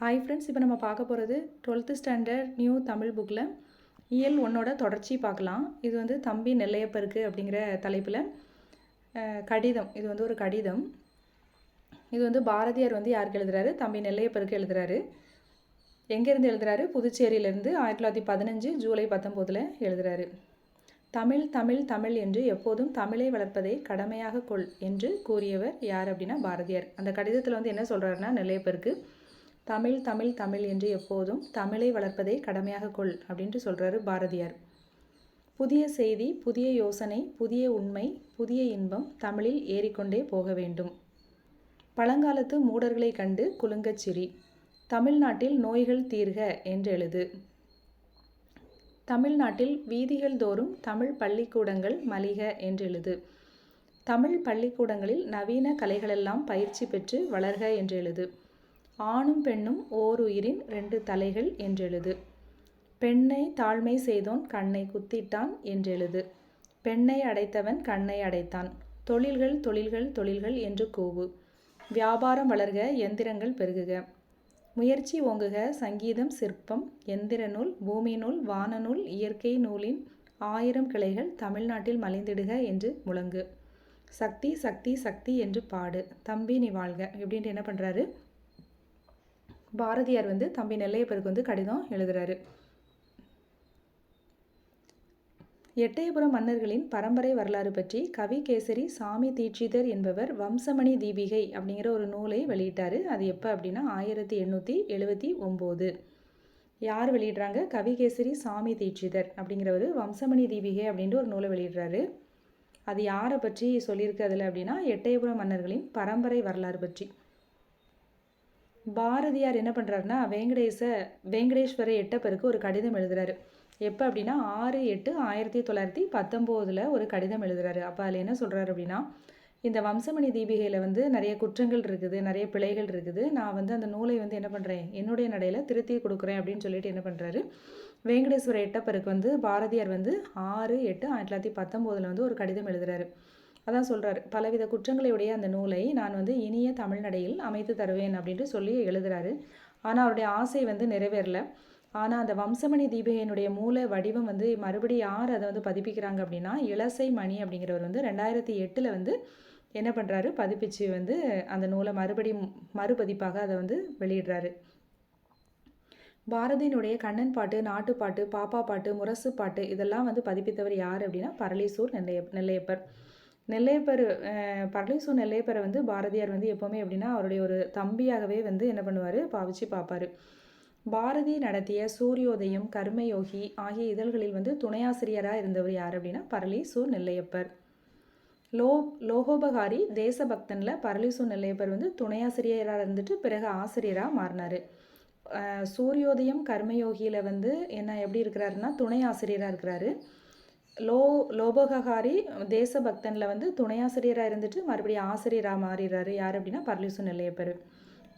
Hi friends, இப்போ நம்ம பார்க்க போகிறது 12th ஸ்டாண்டர்ட் நியூ தமிழ் புக்கில் இயல் 1ஓட தொடர்ச்சி பார்க்கலாம். இது வந்து தம்பி நெல்லையப்பருக்கு அப்படிங்கிற தலைப்பில் கடிதம். இது வந்து ஒரு கடிதம். இது வந்து பாரதியார் வந்து யாருக்கு எழுதுறாரு? தம்பி நெல்லையப்பருக்கு எழுதுறாரு. எங்கேருந்து எழுதுறாரு? புதுச்சேரியிலேருந்து 1915 ஜூலை 19 எழுதுறாரு. தமிழ் தமிழ் தமிழ் என்று எப்போதும் தமிழை வளர்ப்பதை கடமையாக கொள் என்று கூறியவர் யார் அப்படின்னா பாரதியார். அந்த கடிதத்தில் வந்து என்ன சொல்கிறாருன்னா, நெல்லையப்பருக்கு தமிழ் தமிழ் தமிழ் என்று எப்போதும் தமிழை வளர்ப்பதை கடமையாக கொள் அப்படின்ட்டு சொல்கிறாரு பாரதியார். புதிய செய்தி, புதிய யோசனை, புதிய உண்மை, புதிய இன்பம் தமிழில் ஏறிக்கொண்டே போக வேண்டும். பழங்காலத்து மூடர்களை கண்டு குலுங்கச் சிரி. தமிழ்நாட்டில் நோய்கள் தீர்க என்று எழுது. தமிழ்நாட்டில் வீதிகள் தோறும் தமிழ் பள்ளிக்கூடங்கள் மலிக என்று எழுது. தமிழ் பள்ளிக்கூடங்களில் நவீன கலைகளெல்லாம் பயிற்சி பெற்று வளர்க என்று எழுது. ஆணும் பெண்ணும் ஓர் உயிரின் 2 தலைகள் என்றெழுது. பெண்ணை தாழ்மை செய்தோன் கண்ணை குத்திட்டான் என்றெழுது. பெண்ணை அடைத்தவன் கண்ணை அடைத்தான். தொழில்கள் தொழில்கள் தொழில்கள் என்று கூவு. வியாபாரம் வளர்க, எந்திரங்கள் பெருகுக. முயற்சி ஓங்குக, சங்கீதம், சிற்பம், எந்திர நூல், பூமி நூல், வானநூல், இயற்கை நூலின் 1000 கிளைகள் தமிழ்நாட்டில் மலிந்திடுக என்று முழங்கு. சக்தி சக்தி சக்தி என்று பாடு. தம்பி நீ வாழ்க இப்படின்ட்டு என்ன பண்ணுறாரு பாரதியார் வந்து தம்பி நெல்லையப்பருக்கு வந்து கடிதம் எழுதுறாரு. எட்டயபுரம் மன்னர்களின் பரம்பரை வரலாறு பற்றி கவிகேசரி சாமி தீட்சிதர் என்பவர் வம்சமணி தீபிகை அப்படிங்கிற ஒரு நூலை வெளியிட்டார். அது எப்போ அப்படின்னா 1879. யார் வெளியிடுறாங்க? கவிகேசரி சாமி தீட்சிதர் அப்படிங்கிறவர் வம்சமணி தீபிகை அப்படின்ட்டு ஒரு நூலை வெளியிடுறாரு. அது யாரை பற்றி சொல்லியிருக்கு அதில் அப்படின்னா எட்டயபுரம் மன்னர்களின் பரம்பரை வரலாறு பற்றி. பாரதியார் என்ன பண்ணுறாருன்னா வேங்கடேஸ்வர எட்டப்பருக்கு ஒரு கடிதம் எழுதுறாரு. எப்போ அப்படின்னா 6/8/1919 ஒரு கடிதம் எழுதுறாரு. அப்போ அதில் என்ன சொல்கிறாரு அப்படின்னா, இந்த வம்சமணி தீபிகையில் வந்து நிறைய குற்றங்கள் இருக்குது, நிறைய பிழைகள் இருக்குது. நான் வந்து அந்த நூலை வந்து என்ன பண்ணுறேன், என்னுடைய நடையில் திருத்தி கொடுக்குறேன் அப்படின்னு சொல்லிட்டு என்ன பண்ணுறாரு, வேங்கடேஸ்வர எட்டப்பருக்கு வந்து பாரதியார் வந்து 6/8/1919 வந்து ஒரு கடிதம் எழுதுறாரு. அதான் சொல்கிறாரு, பலவித குற்றங்களை உடைய அந்த நூலை நான் வந்து இனிய தமிழ்நடையில் அமைத்து தருவேன் அப்படின்ட்டு சொல்லி எழுதுறாரு. ஆனால் அவருடைய ஆசை வந்து நிறைவேறல. ஆனால் அந்த வம்சமணி தீபிகையினுடைய மூல வடிவம் வந்து மறுபடியும் யார் அதை வந்து பதிப்பிக்கிறாங்க அப்படின்னா இளசை மணி அப்படிங்கிறவர் வந்து 2008 வந்து என்ன பண்ணுறாரு, பதிப்பிச்சு வந்து அந்த நூலை மறுபதிப்பாக அதை வந்து வெளியிடுறாரு. பாரதியினுடைய கண்ணன் பாட்டு, நாட்டுப்பாட்டு, பாப்பா பாட்டு, முரசு பாட்டு இதெல்லாம் வந்து பதிப்பித்தவர் யார் அப்படின்னா பரளிசூர் நெல்லையப்பர். பரளிசூர் நெல்லையப்பரை வந்து பாரதியார் வந்து எப்போவுமே எப்படின்னா அவருடைய ஒரு தம்பியாகவே வந்து என்ன பண்ணுவார், பாவிச்சு பார்ப்பார். பாரதி நடத்திய சூரியோதயம், கர்மயோகி ஆகிய இதழ்களில் வந்து துணையாசிரியராக இருந்தவர் யார் அப்படின்னா பரளிசூர் நெல்லையப்பர். லோகோபகாரி, தேசபக்தனில் பரளிசூர் நெல்லையப்பர் வந்து துணையாசிரியராக இருந்துட்டு பிறகு ஆசிரியராக மாறினார். சூரியோதயம், கர்மயோகியில் வந்து எப்படி இருக்கிறாருன்னா துணை ஆசிரியராக இருக்கிறாரு. லோபகாரி, தேசபக்தனில் வந்து துணையாசிரியராக இருந்துட்டு மறுபடியும் ஆசிரியராக மாறிடுறாரு. யார் அப்படின்னா பரளிசூர் நெல்லையப்பர்.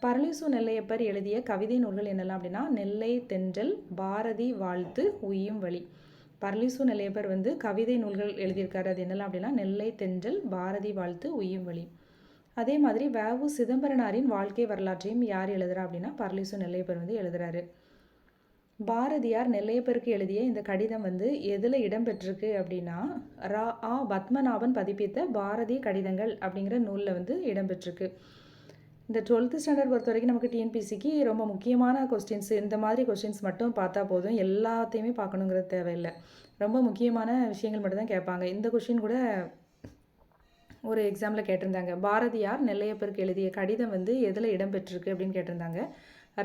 பரளிசூர் நெல்லையப்பர் எழுதிய கவிதை நூல்கள் என்னெல்லாம் அப்படின்னா நெல்லை தென்றல், பாரதி வாழ்த்து, உய்யும் வழி. பரளிசூர் நெல்லையப்பர் வந்து கவிதை நூல்கள் எழுதியிருக்காரு. அது என்னெல்லாம் அப்படின்னா நெல்லை தென்றல், பாரதி வாழ்த்து, உய்யும் வழி. அதே மாதிரி வ.உ. சிதம்பரனாரின் வாழ்க்கை வரலாற்றையும் யார் எழுதுறா அப்படின்னா பரளிசூர் நெல்லையப்பர் வந்து எழுதுறாரு. பாரதியார் நெல்லையப்பருக்கு எழுதிய இந்த கடிதம் வந்து எதில் இடம்பெற்றிருக்கு அப்படின்னா ரா.ஆ. பத்மநாபன் பதிப்பித்த பாரதி கடிதங்கள் அப்படிங்கிற நூலில் வந்து இடம்பெற்றிருக்கு. இந்த 12th ஸ்டாண்டர்ட் பொறுத்த வரைக்கும் நமக்கு டிஎன்பிசிக்கு ரொம்ப முக்கியமான கொஸ்டின்ஸ், இந்த மாதிரி கொஸ்டின்ஸ் மட்டும் பார்த்தா போதும், எல்லாத்தையுமே பார்க்கணுங்கிறது தேவையில்லை. ரொம்ப முக்கியமான விஷயங்கள் மட்டும்தான் கேட்பாங்க. இந்த கொஸ்டின் கூட ஒரு எக்ஸாமில் கேட்டிருந்தாங்க. பாரதியார் நெல்லையப்பருக்கு எழுதிய கடிதம் வந்து எதில் இடம்பெற்றிருக்கு அப்படின்னு கேட்டிருந்தாங்க.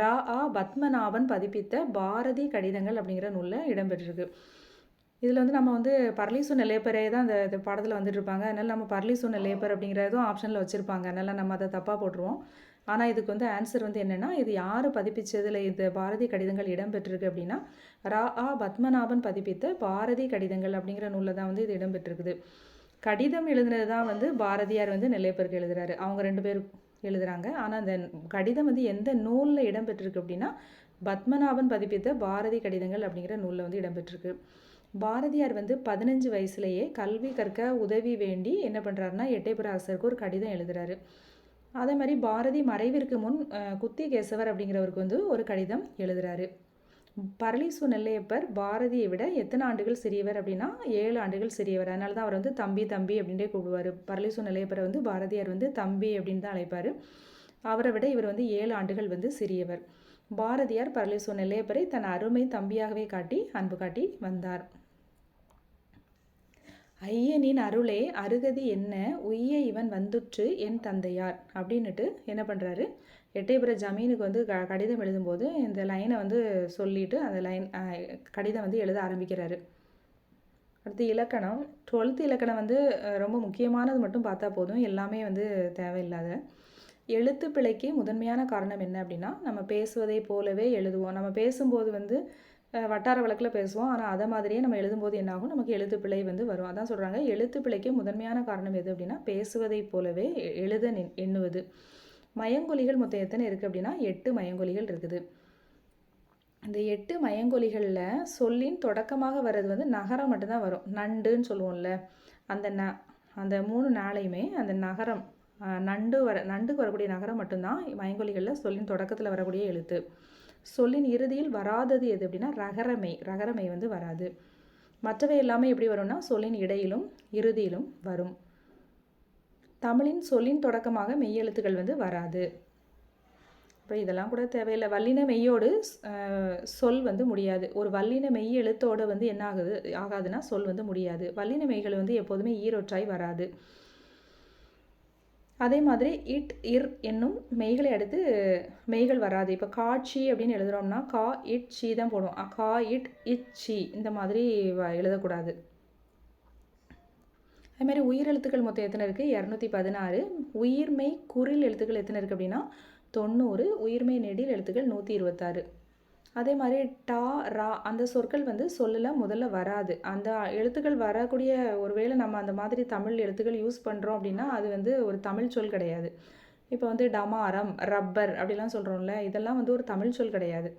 ரா.ஆ. பத்மநாபன் பதிப்பித்த பாரதி கடிதங்கள் அப்படிங்கிற நூலில் இடம்பெற்றிருக்கு. இதில் வந்து நம்ம வந்து பரளிசூர் நெல்லையப்பரே தான் அந்த பாடத்தில் வந்துட்டு இருப்பாங்க. அதனால் நம்ம பரளிசூர் நெல்லையப்பர் அப்படிங்கிறதும் ஆப்ஷனில் வச்சுருப்பாங்க. அதனால் நம்ம அதை தப்பாக போட்டுருவோம். ஆனால் இதுக்கு வந்து ஆன்சர் வந்து என்னென்னா, இது யார் பதிப்பிச்சதில் இந்த பாரதி கடிதங்கள் இடம்பெற்றிருக்கு அப்படின்னா ரா.ஆ. பத்மநாபன் பதிப்பித்த பாரதி கடிதங்கள் அப்படிங்கிற நூலில் தான் வந்து இது இடம்பெற்றிருக்குது. கடிதம் எழுதுனது தான் வந்து பாரதியார் வந்து நெல்லையப்பருக்கு எழுதுறாரு. அவங்க 2 பேர் எழுதுகிறாங்க. ஆனால் அந்த கடிதம் வந்து எந்த நூலில் இடம்பெற்றிருக்கு அப்படின்னா பத்மநாபன் பதிப்பித்த பாரதி கடிதங்கள் அப்படிங்கிற நூலில் வந்து இடம்பெற்றிருக்கு. பாரதியார் வந்து 15 வயசுலேயே கல்வி கற்க உதவி வேண்டி என்ன பண்ணுறாருன்னா எட்டயபுர அரசருக்கு ஒரு கடிதம் எழுதுறாரு. அதே மாதிரி பாரதி மறைவிற்கு முன் குத்தி கேசவர் அப்படிங்கிறவருக்கு வந்து ஒரு கடிதம் எழுதுறாரு. பரளிசு நெல்லையப்பர் பாரதியை விட எத்தனை ஆண்டுகள் சிறியவர் அப்படின்னா 7 ஆண்டுகள் சிறியவர். அதனால தான் அவர் வந்து தம்பி தம்பி அப்படின்ட்டே கூப்பிடுவார். பரளிசு நெல்லையப்பரை வந்து பாரதியார் வந்து தம்பி அப்படின்னு தான் அழைப்பார். அவரை விட இவர் வந்து 7 ஆண்டுகள் வந்து சிறியவர். பாரதியார் பரளிசு நெல்லையப்பரை தன் அருமை தம்பியாகவே காட்டி அன்பு காட்டி வந்தார். ஐயனின் அருளே அருகதி என்ன உய்ய இவன் வந்துற்று என் தந்தையார் அப்படின்னுட்டு என்ன பண்ணுறாரு, எட்டயபுர ஜமீனுக்கு வந்து கடிதம் எழுதும்போது இந்த லைனை வந்து சொல்லிட்டு அந்த கடிதம் வந்து எழுத ஆரம்பிக்கிறாரு. அடுத்து இலக்கணம். 12th இலக்கணம் வந்து ரொம்ப முக்கியமானது மட்டும் பார்த்தா போதும், எல்லாமே வந்து தேவையில்லாத. எழுத்து பிழைக்கு முதன்மையான காரணம் என்ன அப்படின்னா, நம்ம பேசுவதை போலவே எழுதுவோம். நம்ம பேசும்போது வந்து வட்டார வழக்கில் பேசுவோம், ஆனால் அதை மாதிரியே நம்ம எழுதும்போது என்னாகும், நமக்கு எழுத்து பிழை வந்து வரும். அதான் சொல்கிறாங்க, எழுத்து பிழைக்கு முதன்மையான காரணம் எது அப்படின்னா பேசுவதை போலவே எழுத எண்ணுவது. மயங்கொலிகள் மொத்தம் எத்தனை இருக்குது அப்படின்னா 8 மயங்கொலிகள் இருக்குது. இந்த 8 மயங்கொலிகளில் சொல்லின் தொடக்கமாக வர்றது வந்து நகரம் மட்டும்தான் வரும். நண்டுன்னு சொல்லுவோம்ல, அந்த 3 நாளையுமே அந்த நகரம் நண்டுக்கு வரக்கூடிய நகரம் மட்டும்தான் மயங்கொலிகளில் சொல்லின் தொடக்கத்தில் வரக்கூடிய எழுத்து. சொல்லின் இறுதியில் வராதது எது அப்படின்னா ரகரமை வந்து வராது. மற்றவை எல்லாமே எப்படி வரும்னா சொல்லின் இடையிலும் இறுதியிலும் வரும். தமிழின் சொல்லின் தொடக்கமாக மெய்யெழுத்துக்கள் வந்து வராது. இப்போ இதெல்லாம் கூட தேவையில்லை. வல்லின மெய்யோடு சொல் வந்து முடியாது. ஒரு வல்லின மெய் எழுத்தோடு வந்து என்ன ஆகாதுன்னா சொல் வந்து முடியாது. வல்லின மெய்கள் வந்து எப்போதுமே ஈரொற்றாய் வராது. அதே மாதிரி இட் இர் என்னும் மெய்களை அடுத்து மெய்கள் வராது. இப்போ காட்சி அப்படின்னு எழுதுகிறோம்னா கா இட் சி தான் போடும். கா இட் இட் சி இந்த மாதிரி எழுதக்கூடாது. அதுமாதிரி உயிரெழுத்துக்கள் மொத்தம் எத்தனை இருக்குது? 216. உயிர்மெய் குறில் எழுத்துக்கள் எத்தனை இருக்குது அப்படின்னா 90. உயிர்மெய் நெடில் எழுத்துக்கள் 126. அதே மாதிரி டா ரா அந்த சொற்கள் வந்து சொல்லல முதல்ல வராது. அந்த எழுத்துக்கள் வரக்கூடிய ஒருவேளை நம்ம அந்த மாதிரி தமிழ் எழுத்துக்கள் யூஸ் பண்ணுறோம் அப்படின்னா அது வந்து ஒரு தமிழ் சொல் கிடையாது. இப்போ வந்து டமாரம், ரப்பர் அப்படிலாம் சொல்கிறோம்ல, இதெல்லாம் வந்து ஒரு தமிழ் சொல் கிடையாது.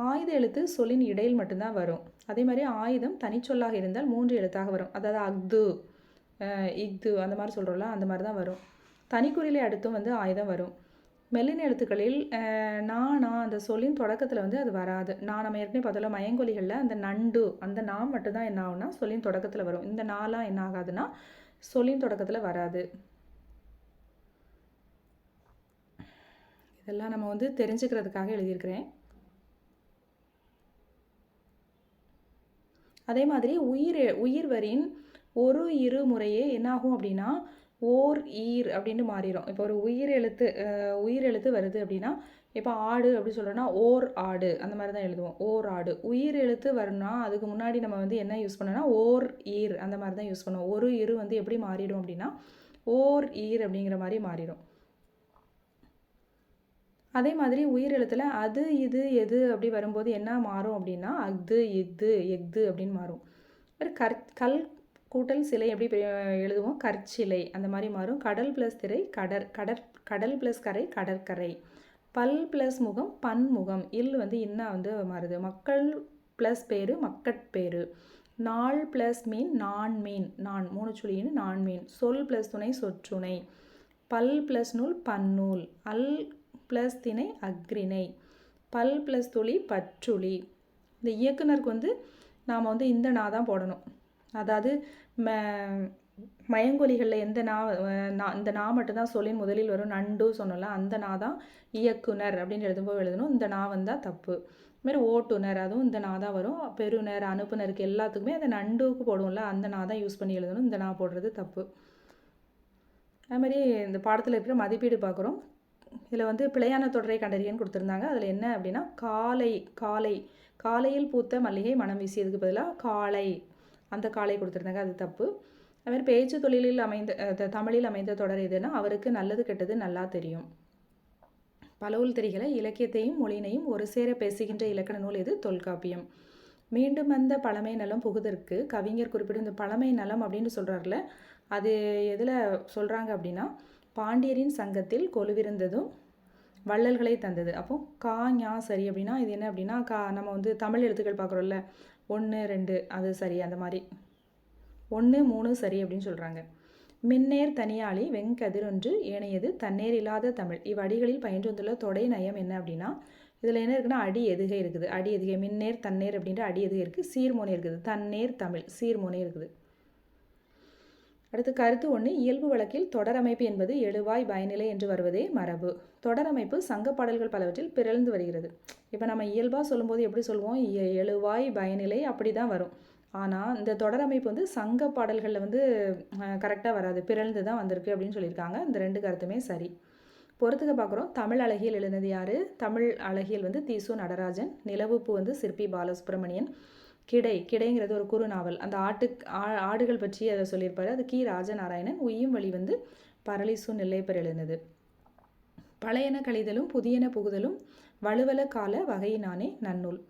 ஆயுத எழுத்து சொல்லின் இடையில் மட்டும்தான் வரும். அதே மாதிரி ஆயுதம் தனிச்சொல்லாக இருந்தால் 3 எழுத்தாக வரும். அதாவது அக்து, இக்து அந்த மாதிரி சொல்கிறோம்ல, அந்த மாதிரி தான் வரும். தனிக்குறிலை அடுத்தும் வந்து ஆயுதம் வரும். மெல்லின எழுத்துக்களில் நான் அந்த சொல்லின் தொடக்கத்தில் வந்து அது வராது. நம்ம ஏற்கனவே பார்த்தோம்ல மயங்கொலிகளில் அந்த நண்டு அந்த நான் மட்டும்தான் என்ன ஆகும்னா சொல்லின் தொடக்கத்தில் வரும். இந்த நாலாம் என்ன ஆகாதுன்னா சொல்லின் தொடக்கத்தில் வராது. இதெல்லாம் நம்ம வந்து தெரிஞ்சுக்கிறதுக்காக எழுதியிருக்கிறேன். அதே மாதிரி உயிர்வரின் ஒரு இரு முறையே என்னாகும் அப்படின்னா ஓர் ஈர் அப்படின்னு மாறிடும். இப்போ ஒரு உயிரெழுத்து வருது அப்படின்னா இப்போ ஆடு அப்படி சொல்கிறோன்னா ஓர் ஆடு அந்த மாதிரி தான் எழுதுவோம். ஓர் ஆடு. உயிர் எழுத்து வரணும்னா அதுக்கு முன்னாடி நம்ம வந்து என்ன யூஸ் பண்ணோம்னா ஓர் ஈர் அந்த மாதிரி தான் யூஸ் பண்ணுவோம். ஒரு இரு வந்து எப்படி மாறிடும் அப்படின்னா ஓர் ஈர் அப்படிங்கிற மாதிரி மாறிடும். அதே மாதிரி உயிர் எழுத்தில் அது இது எது அப்படி வரும்போது என்ன மாறும் அப்படின்னா அஃது இஃது எஃது அப்படின்னு மாறும். கல் கூட்டல் சிலை எப்படி எழுதுவோம்? கற்சிலை அந்த மாதிரி மாறும். கடல் ப்ளஸ் திரை கடல் ப்ளஸ் கரை கடற்கரை. பல் ப்ளஸ் முகம் பன்முகம். இல் வந்து இன்னா வந்து மாறுது. மக்கள் ப்ளஸ் பேரு மக்கட்பேரு. நாள் ப்ளஸ் மீன் நான் மீன் நான் 3 சுழின்னு நான் மீன். சொல் ப்ளஸ் துணை சொற்றுணை. பல் ப்ளஸ் நூல் பன்னூல். அல் ப்ளஸ் திணை அக்ரிணை. பல் ப்ளஸ் துளி பற்றுளி. இந்த இயக்குனருக்கு வந்து நாம் வந்து இந்த நா தான் போடணும். அதாவது மயங்கொலிகளில் எந்த இந்த நா மட்டும்தான் சொல்லின் முதலில் வரும். நண்டு சொன்னோம்ல அந்த நா தான் இயக்குனர் அப்படின்னு எழுதும்போது எழுதணும். இந்த நா வந்தால் தப்பு. இதுமாதிரி ஓட்டுனர் அதுவும் இந்த நா தான் வரும். பெறுநர் அனுப்புனருக்கு எல்லாத்துக்குமே அந்த நண்டுக்கு போடுவோம்ல அந்த நா தான் யூஸ் பண்ணி எழுதணும். இந்த நா போடுறது தப்பு. அதுமாதிரி இந்த பாடத்தில் இருக்கிற மதிப்பீடு பார்க்குறோம். இதில் வந்து பிழையான தொடரை கண்டறியன்னு கொடுத்துருந்தாங்க. அதில் என்ன அப்படின்னா காலையில் பூத்த மல்லிகை மனம் வீசியதுக்கு பதிலாக காளை அந்த காளை கொடுத்துருந்தாங்க, அது தப்பு. அதுமாதிரி பேச்சு தொழிலில் தமிழில் அமைந்த தொடர் எதுனா அவருக்கு நல்லது கெட்டது நல்லா தெரியும். பலவுள் தெரிகளை இலக்கியத்தையும் மொழியினையும் ஒரு சேர பேசுகின்ற இலக்கண நூல் எது? தொல்காப்பியம். மீண்டும் அந்த பழமை நலம் புகுதற்கு கவிஞர் குறிப்பிடும் இந்த பழமை நலம் அப்படின்னு சொல்கிறார்ல, அது எதில் சொல்கிறாங்க அப்படின்னா பாண்டியரின் சங்கத்தில் கொலுவிருந்ததும் வள்ளல்களை தந்தது. அப்போ கா ஞா சரி அப்படின்னா இது என்ன அப்படின்னா நம்ம வந்து தமிழ் எழுத்துக்கள் பார்க்குறோம்ல 1 2 அது சரி, அந்த மாதிரி 1 3 சரி அப்படின்னு சொல்கிறாங்க. மின்னேர் தனியாளி வெங்கதிரொன்று ஏனையது தன்னேர் இல்லாத தமிழ். இவ்வடிகளில் பயின்று வந்துள்ள தொடை நயம் என்ன அப்படின்னா, இதில் என்ன இருக்குன்னா அடி எதுகை இருக்குது. அடி எதுகை மின்னேர் தன்னேர் அப்படின்ற அடி எதுகை இருக்குது. சீர்மோனை இருக்குது. தன்னேர் தமிழ் சீர்மோனை இருக்குது. அடுத்து கருத்து 1. இயல்பு வழக்கில் தொடரமைப்பு என்பது எழுவாய் பயனிலை என்று வருவதே மரபு. தொடரமைப்பு சங்க பாடல்கள் பலவற்றில் பிறழ்ந்து வருகிறது. இப்போ நம்ம இயல்பாக சொல்லும்போது எப்படி சொல்லுவோம், எழுவாய் பயனிலை அப்படி தான் வரும். ஆனால் இந்த தொடரமைப்பு வந்து சங்க பாடல்களில் வந்து கரெக்டாக வராது, பிறழ்ந்து தான் வந்திருக்கு அப்படின்னு சொல்லியிருக்காங்க. இந்த 2 கருத்துமே சரி. பொறுத்துக்க பார்க்குறோம். தமிழ் அழகியல் எழுதினது யார்? தமிழ் அழகியல் வந்து தீசு நடராஜன். நிலவுப்பு வந்து சிற்பி பாலசுப்ரமணியன். கிடைங்கிறது ஒரு குறு நாவல். அந்த ஆடுகள் பற்றி அதை சொல்லியிருப்பாரு, அது கி ராஜநாராயணன். உய்யும் வழி வந்து பரளிசு நெல்லையப்பர் எழுதினது. பழையன கழிதலும் புதியன புகுதலும் வலுவல கால வகையினானே நன்னூல்.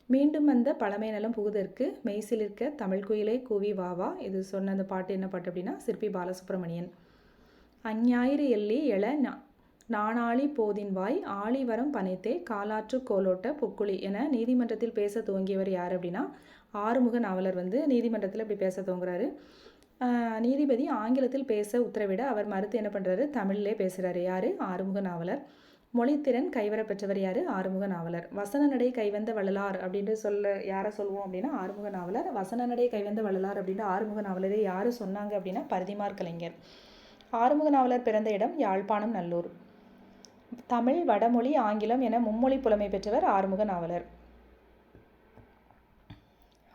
மீண்டும் வந்த பழமை நலம் புகுதற்கு மெய்சிலிருக்க தமிழ் குயிலை கூவி வாவா. இது சொன்ன அந்த பாட்டு என்ன பாட்டு அப்படின்னா சிற்பி பாலசுப்ரமணியன். அஞ்ஞாயிறு எள்ளி எழ நாணாளி போதின் வாய் ஆழிவரம் பனைத்தே காலாற்று கோலோட்ட புக்குழி என நீதிமன்றத்தில் பேச துவங்கியவர் யார் அப்படின்னா ஆறுமுக நாவலர் வந்து நீதிமன்றத்தில் இப்படி பேச துவங்குறாரு. நீதிபதி ஆங்கிலத்தில் பேச உத்தரவிட அவர் மறுத்து என்ன பண்ணுறாரு, தமிழ்லே பேசுகிறாரு. யார்? ஆறுமுக நாவலர். மொழித்திறன் கைவரப்பெற்றவர் யார்? ஆறுமுக நாவலர். வசன நடை கைவந்த வள்ளலார் அப்படின்ட்டு யாரை சொல்லுவோம் அப்படின்னா ஆறுமுக நாவலர். வசன நடை கைவந்த வள்ளலார் அப்படின்ட்டு ஆறுமுக நாவலரே யார் சொன்னாங்க அப்படின்னா பரிதிமார் கலைஞர். ஆறுமுக நாவலர் பிறந்த இடம் யாழ்ப்பாணம் நல்லூர். தமிழ், வடமொழி, ஆங்கிலம் என மும்மொழி புலமை பெற்றவர் ஆறுமுக நாவலர்.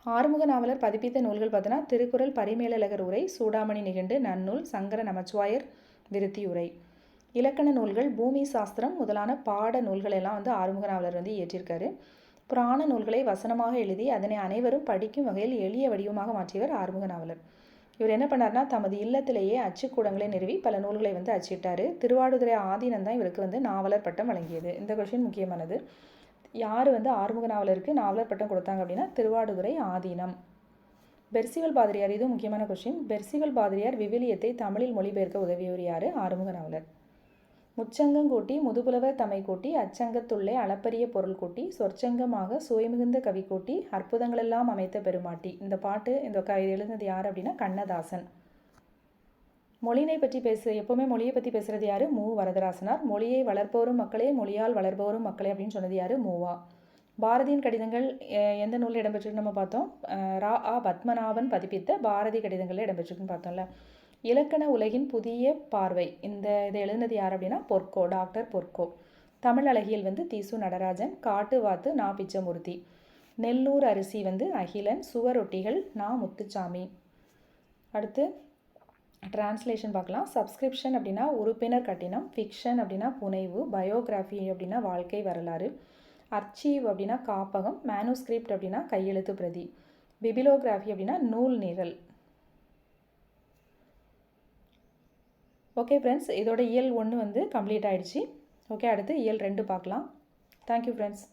ஆறுமுக நாவலர் பதிப்பித்த நூல்கள் பார்த்தோன்னா திருக்குறள், பரிமேலழகர் உரை, சூடாமணி நிகண்டு, நன்னூல், சங்கர நமச்சிவாயர் விருத்தி உரை. இலக்கண நூல்கள், பூமி சாஸ்திரம் முதலான பாட நூல்களெல்லாம் வந்து ஆறுமுக நாவலர் வந்து இயற்றியிருக்காரு. புராண நூல்களை வசனமாக எழுதி அதனை அனைவரும் படிக்கும் வகையில் எளிய வடிவமாக மாற்றியவர் ஆறுமுக நாவலர். இவர் என்ன பண்ணார்னா தமது இல்லத்திலேயே அச்சுக்கூடங்களை நிறுவி பல நூல்களை வந்து அச்சிட்டார். திருவாடுதுறை ஆதீனம் தான் இவருக்கு வந்து நாவலர் பட்டம் வழங்கியது. இந்த கொஸ்டின் முக்கியமானது. யார் வந்து ஆறுமுக நாவலருக்கு நாவலர் பட்டம் கொடுத்தாங்க அப்படின்னா திருவாடுதுறை ஆதீனம். பெர்சிவல் பாதிரியார், இதுவும் முக்கியமான கொஸ்டின். பெர்சிவல் பாதிரியார் விவிலியத்தை தமிழில் மொழிபெயர்க்க உதவியவர் யார்? ஆறுமுக நாவலர். முச்சங்கம் கூட்டி முதுபுலவர் தமை கூட்டி அச்சங்கத்துள்ளே அளப்பரிய பொருள் கூட்டி சொற்சங்கமாக சுயமிகுந்த கவி கூட்டி அற்புதங்களெல்லாம் அமைத்த பெருமாட்டி. இந்த பாட்டு இந்த எழுதினது யார் அப்படின்னா கண்ணதாசன். மொழியினை பற்றி எப்போவுமே மொழியை பற்றி பேசுகிறது யார்? மு வரதராசனார். மொழியை வளர்ப்பவரும் மக்களே, மொழியால் வளர்ப்பவரும் மக்களே அப்படின்னு சொன்னது யார்? மூவா. பாரதியின் கடிதங்கள் எந்த நூலில் இடம்பெற்றிருக்கு நம்ம பார்த்தோம். ரா பத்மநாபன் பதிப்பித்த பாரதி கடிதங்களில் இடம்பெற்றிருக்குன்னு பார்த்தோம்ல. இலக்கண உலகின் புதிய பார்வை, இதை எழுதினது யார் அப்படின்னா பொற்கோ, டாக்டர் பொற்கோ. தமிழ் அழகியல் வந்து தீசு நடராஜன். காட்டுவாத்து நா பிச்சமூர்த்தி. நெல்லூர் அரிசி வந்து அகிலன். சுவரொட்டிகள் நா முத்துச்சாமி. அடுத்து டிரான்ஸ்லேஷன் பார்க்கலாம். சப்ஸ்கிரிப்ஷன் அப்படின்னா உறுப்பினர் கட்டணம். ஃபிக்ஷன் அப்படின்னா புனைவு. பயோகிராஃபி அப்படின்னா வாழ்க்கை வரலாறு. அர்ச்சீவ் அப்படின்னா காப்பகம். மேனுஸ்கிரிப்ட் அப்படின்னா கையெழுத்து பிரதி. பிபிலோகிராஃபி அப்படின்னா நூல் நிரல். ஓகே ஃப்ரெண்ட்ஸ், இதோட இயல் 1 வந்து கம்ப்ளீட் ஆகிடுச்சு. ஓகே, அடுத்து இயல் 2 பார்க்கலாம். Thank you friends.